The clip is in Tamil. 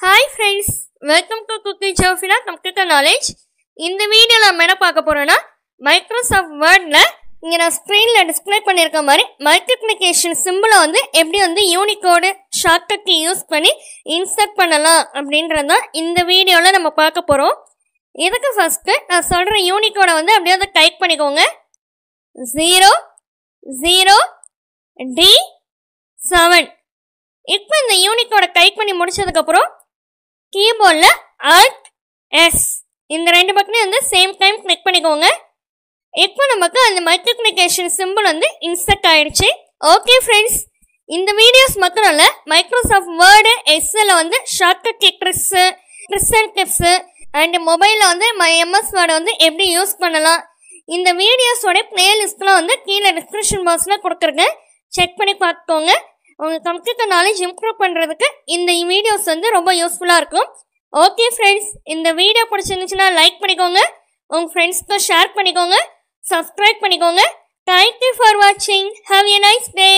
Hi friends, welcome to Cookie Jofina Computer Knowledge. இந்த வீடியோல நம்ம என்ன பார்க்க போறோம்னா மைக்ரோசாஃப்ட் வேர்ட்ல இங்க நான் ஸ்கிரீன்ல டிஸ்ப்ளே பண்ணிருக்க மாதிரி மல்டிப்ளிகேஷன் சிம்பிளை எப்படி யூனிகோட் ஷார்ட்கட் யூஸ் பண்ணி இன்சர்ட் பண்ணலாம் அப்படின்றத இந்த வீடியோல நம்ம பார்க்க போறோம். இதுக்கு ஃபர்ஸ்ட் நான் சொல்ற யூனிகோட அப்படியே டைப் பண்ணிக்கோங்க. 0 0 D 7. இப்போ இந்த யூனிகோட டைப் பண்ணி முடிச்சதுக்கு அப்புறம் கீபோர்ட்ல Alt S இந்த ரெண்டு பக்கமே சேம் டைம் கிளிக் பண்ணிக்கோங்க. இப்போ நமக்கு அந்த மல்டிப்ளிகேஷன் சிம்பிள் இன்சர்ட் ஆயிடுச்சு. ஓகே ஃப்ரெண்ட்ஸ், இந்த வீடியோஸ் மட்டும் இல்ல Microsoft Word Excel shortcut tricks and tips and மொபைல்ல MS வேர்டு எப்படி யூஸ் பண்ணலாம் இந்த வீடியோஸோட பிளேலிஸ்ட்ல கீழே டிஸ்கிரிப்ஷன் பாக்ஸ்ல கொடுத்துருக்கேன். செக் பண்ணி பார்த்துக்கோங்க. உங்க கம்ப்யூட்டர் நாலேஜ் இம்ப்ரூவ் பண்றதுக்கு இந்த வீடியோஸ் ரொம்ப யூஸ்ஃபுல்லா இருக்கும். ஓகே ஃப்ரெண்ட்ஸ், இந்த வீடியோ பிடிச்சிருந்துச்சுன்னா லைக் பண்ணிக்கோங்க, உங்க ஃப்ரெண்ட்ஸ்க்கு ஷேர் பண்ணிக்கோங்க, சப்ஸ்கிரைப் பண்ணிக்கோங்க. தேங்க்யூ ஃபார் வாட்சிங். Have a nice day.